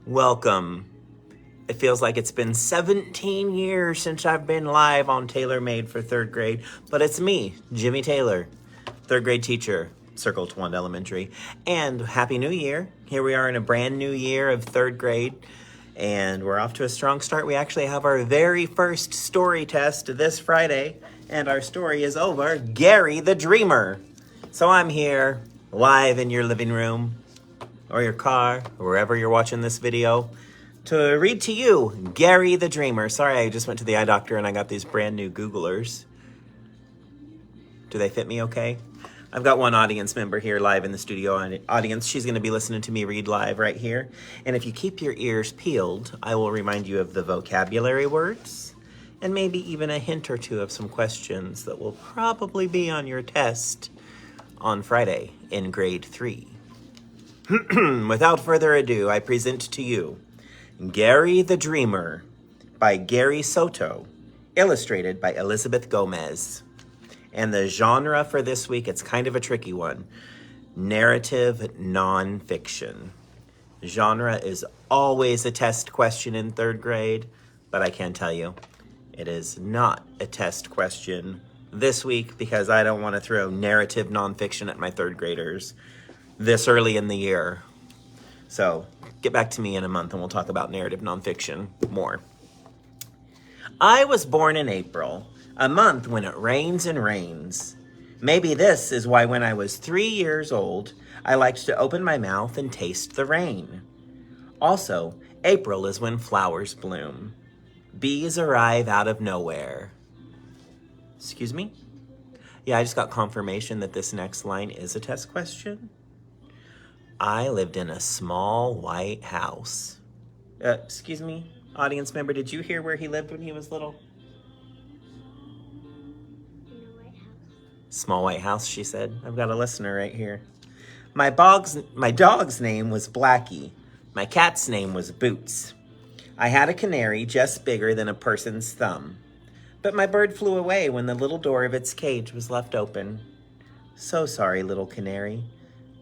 Welcome. It feels like it's been 17 years since I've been live on Taylor Made for third grade, but it's me, Jimmy Taylor, third grade teacher, Circle to Wand Elementary, and Happy New Year. Here we are in a brand new year of third grade, and we're off to a strong start. We actually have our very first story test this Friday, and our story is over Gary the Dreamer. So I'm here, live in your living room, or your car, or wherever you're watching this video, to read to you, Gary the Dreamer. Sorry, I just went to the eye doctor and I got these brand new Googlers. Do they fit me okay? I've got one audience member here live in the studio audience. She's going to be listening to me read live right here. And if you keep your ears peeled, I will remind you of the vocabulary words and maybe even a hint or two of some questions that will probably be on your test on Friday in grade 3. Without further ado, I present to you Gary the Dreamer by Gary Soto, illustrated by Elizabeth Gomez. And the genre for this week, it's kind of a tricky one. Narrative nonfiction. Genre is always a test question in third grade, but I can tell you, it is not a test question this week because I don't want to throw narrative nonfiction at my third graders this early in the year. So get back to me in a month and we'll talk about narrative nonfiction more. I was born in April, a month when it rains and rains. Maybe this is why when I was 3 years old, I liked to open my mouth and taste the rain. Also, April is when flowers bloom. Bees arrive out of nowhere. Excuse me? Yeah, I just got confirmation that this next line is a test question. I lived in a small white house. Excuse me, audience member, did you hear where he lived when he was little? In a white house. Small white house, she said. I've got a listener right here. My dog's name was Blackie. My cat's name was Boots. I had a canary just bigger than a person's thumb. But my bird flew away when the little door of its cage was left open. So sorry, little canary.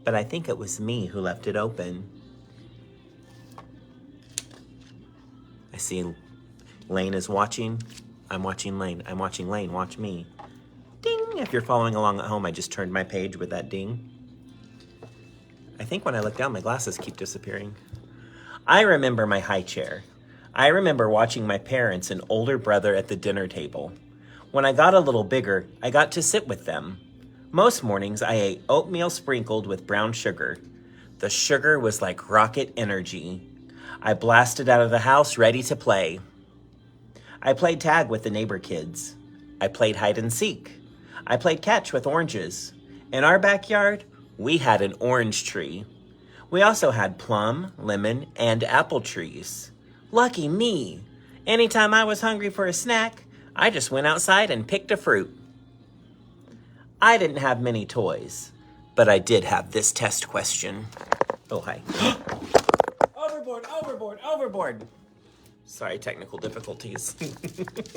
But I think it was me who left it open. I see Lane is watching. I'm watching Lane. I'm watching Lane. Watch me. Ding! If you're following along at home, I just turned my page with that ding. I think when I look down, my glasses keep disappearing. I remember my high chair. I remember watching my parents and older brother at the dinner table. When I got a little bigger, I got to sit with them. Most mornings, I ate oatmeal sprinkled with brown sugar. The sugar was like rocket energy. I blasted out of the house ready to play. I played tag with the neighbor kids. I played hide and seek. I played catch with oranges. In our backyard, we had an orange tree. We also had plum, lemon, and apple trees. Lucky me. Anytime I was hungry for a snack, I just went outside and picked a fruit. I didn't have many toys, but I did have this test question. Oh, hi. Overboard, overboard, overboard. Sorry, technical difficulties.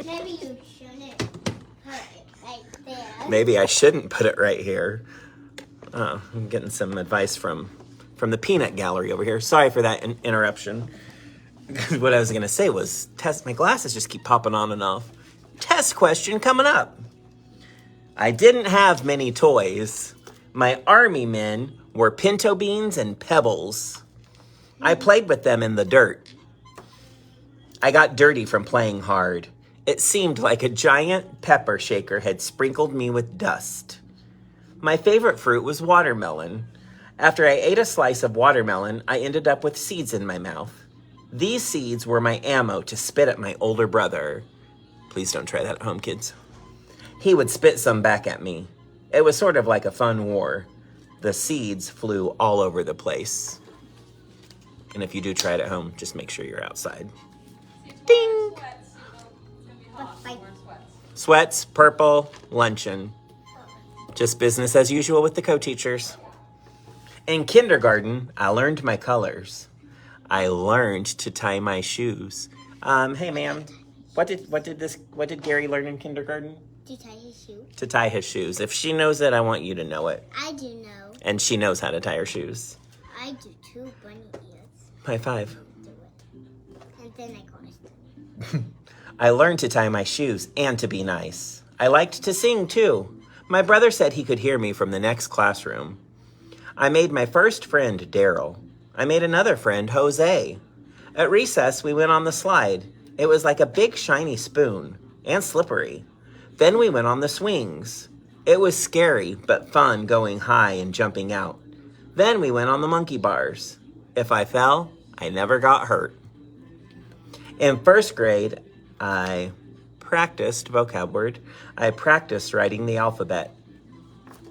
Maybe you shouldn't put it right there. Maybe I shouldn't put it right here. I'm getting some advice from the peanut gallery over here. Sorry for that interruption. What I was going to say was, my glasses just keep popping on and off. Test question coming up. I didn't have many toys. My army men were pinto beans and pebbles. I played with them in the dirt. I got dirty from playing hard. It seemed like a giant pepper shaker had sprinkled me with dust. My favorite fruit was watermelon. After I ate a slice of watermelon, I ended up with seeds in my mouth. These seeds were my ammo to spit at my older brother. Please don't try that at home, kids. He would spit some back at me. It was sort of like a fun war. The seeds flew all over the place. And if you do try it at home, just make sure you're outside. Ding! Sweats, purple, luncheon. Just business as usual with the co-teachers. In kindergarten, I learned my colors. I learned to tie my shoes. Hey ma'am, what did Gary learn in kindergarten? To tie his shoes. To tie his shoes. If she knows it, I want you to know it. I do know. And she knows how to tie her shoes. I do too, bunny ears. High five. Do then I caused. I learned to tie my shoes and to be nice. I liked to sing too. My brother said he could hear me from the next classroom. I made my first friend, Daryl. I made another friend, Jose. At recess, we went on the slide. It was like a big shiny spoon and slippery. Then we went on the swings. It was scary, but fun going high and jumping out. Then we went on the monkey bars. If I fell, I never got hurt. In first grade, I practiced vocab word. I practiced writing the alphabet.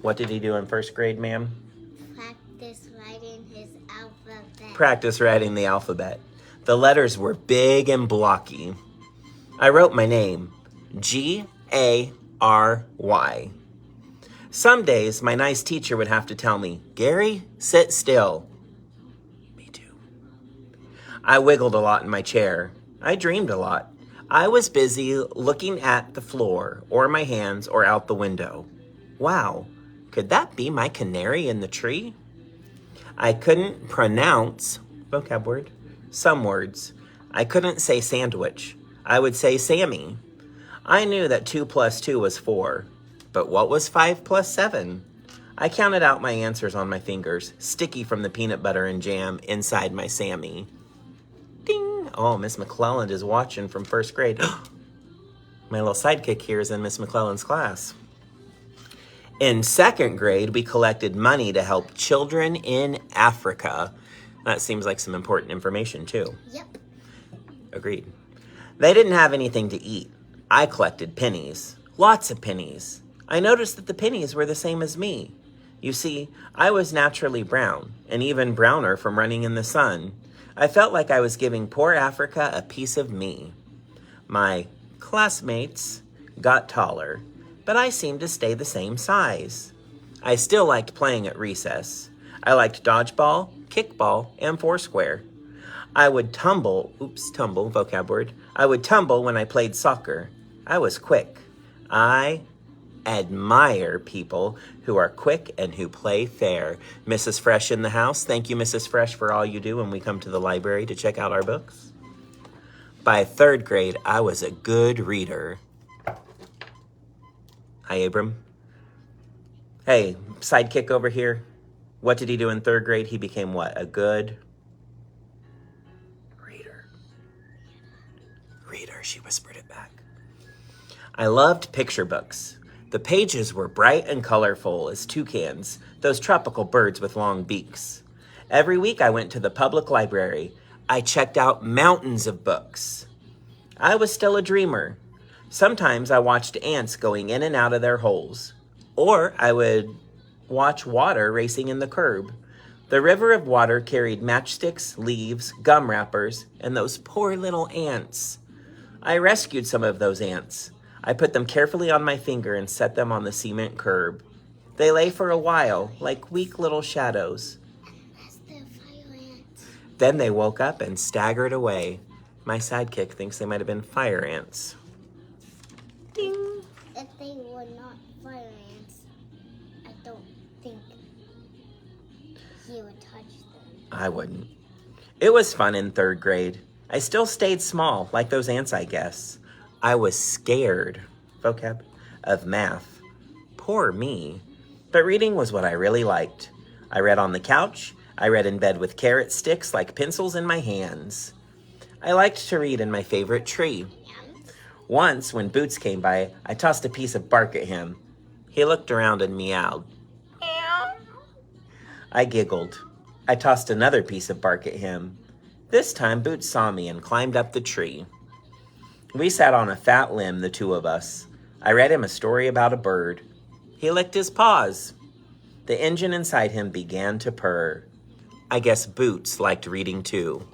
What did he do in first grade, ma'am? Practice writing his alphabet. Practice writing the alphabet. The letters were big and blocky. I wrote my name, Gary. Some days, my nice teacher would have to tell me, Gary, sit still. Me too. I wiggled a lot in my chair. I dreamed a lot. I was busy looking at the floor or my hands or out the window. Wow, could that be my canary in the tree? I couldn't pronounce, vocab word, some words. I couldn't say sandwich. I would say Sammy. I knew that 2 plus 2 was 4. But what was 5 plus 7? I counted out my answers on my fingers, sticky from the peanut butter and jam inside my Sammy. Ding! Oh, Miss McClelland is watching from first grade. My little sidekick here is in Miss McClelland's class. In second grade, we collected money to help children in Africa. That seems like some important information, too. Yep. Agreed. They didn't have anything to eat. I collected pennies. Lots of pennies. I noticed that the pennies were the same as me. You see, I was naturally brown, and even browner from running in the sun. I felt like I was giving poor Africa a piece of me. My classmates got taller, but I seemed to stay the same size. I still liked playing at recess. I liked dodgeball, kickball, and foursquare. I would tumble, vocab word. I would tumble when I played soccer. I was quick. I admire people who are quick and who play fair. Mrs. Fresh in the house. Thank you, Mrs. Fresh, for all you do when we come to the library to check out our books. By third grade, I was a good reader. Hi, Abram. Hey, sidekick over here. What did he do in third grade? He became what? A good reader. Reader, she whispered it back. I loved picture books. The pages were bright and colorful as toucans, those tropical birds with long beaks. Every week I went to the public library. I checked out mountains of books. I was still a dreamer. Sometimes I watched ants going in and out of their holes. Or I would watch water racing in the curb. The river of water carried matchsticks, leaves, gum wrappers, and those poor little ants. I rescued some of those ants. I put them carefully on my finger and set them on the cement curb. They lay for a while, like weak little shadows. That's the fire ants. Then they woke up and staggered away. My sidekick thinks they might have been fire ants. Ding! If they were not fire ants, I don't think he would touch them. I wouldn't. It was fun in third grade. I still stayed small, like those ants, I guess. I was scared, vocab, of math. Poor me. But reading was what I really liked. I read on the couch. I read in bed with carrot sticks like pencils in my hands. I liked to read in my favorite tree. Once, when Boots came by, I tossed a piece of bark at him. He looked around and meowed. Meow. I giggled. I tossed another piece of bark at him. This time, Boots saw me and climbed up the tree. We sat on a fat limb, the two of us. I read him a story about a bird. He licked his paws. The engine inside him began to purr. I guess Boots liked reading too.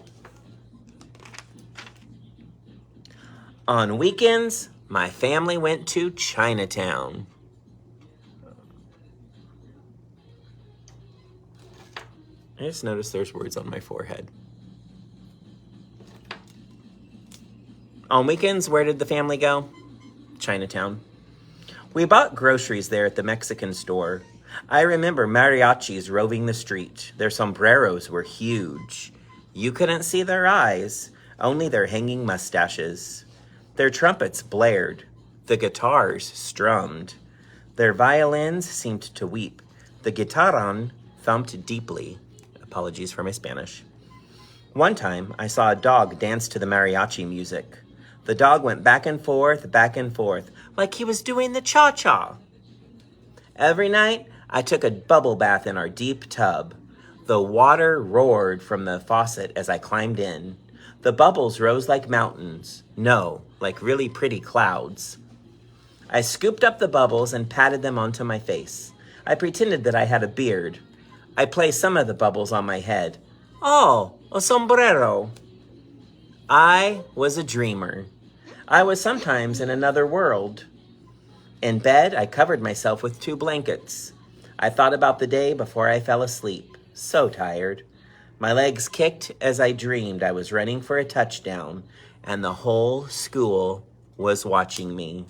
On weekends, my family went to Chinatown. I just noticed there's words on my forehead. On weekends, where did the family go? Chinatown. We bought groceries there at the Mexican store. I remember mariachis roving the street. Their sombreros were huge. You couldn't see their eyes. only their hanging mustaches. Their trumpets blared. The guitars strummed. Their violins seemed to weep. The guitarron thumped deeply. Apologies for my Spanish. One time, I saw a dog dance to the mariachi music. The dog went back and forth, like he was doing the cha-cha. Every night, I took a bubble bath in our deep tub. The water roared from the faucet as I climbed in. The bubbles rose like mountains. No, like really pretty clouds. I scooped up the bubbles and patted them onto my face. I pretended that I had a beard. I placed some of the bubbles on my head. Oh, a sombrero. I was a dreamer. I was sometimes in another world. In bed, I covered myself with 2 blankets. I thought about the day before I fell asleep. So tired. My legs kicked as I dreamed I was running for a touchdown, and the whole school was watching me.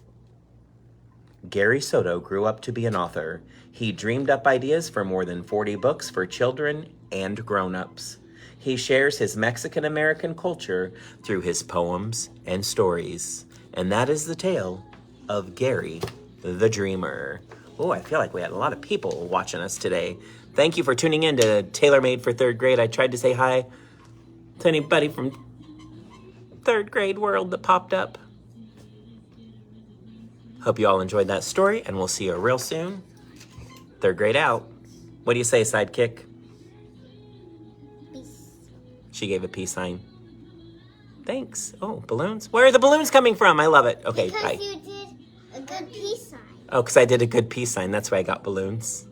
Gary Soto grew up to be an author. He dreamed up ideas for more than 40 books for children and grown-ups. He shares his Mexican-American culture through his poems and stories. And that is the tale of Gary the Dreamer. Oh, I feel like we had a lot of people watching us today. Thank you for tuning in to Tailor Made for 3rd grade. I tried to say hi to anybody from 3rd grade world that popped up. Hope you all enjoyed that story, and we'll see you real soon. 3rd grade out. What do you say, Sidekick? Peace. She gave a peace sign. Thanks. Oh, balloons? Where are the balloons coming from? I love it. Okay, Because bye. you did a good peace sign. Oh, because I did a good peace sign. That's why I got balloons.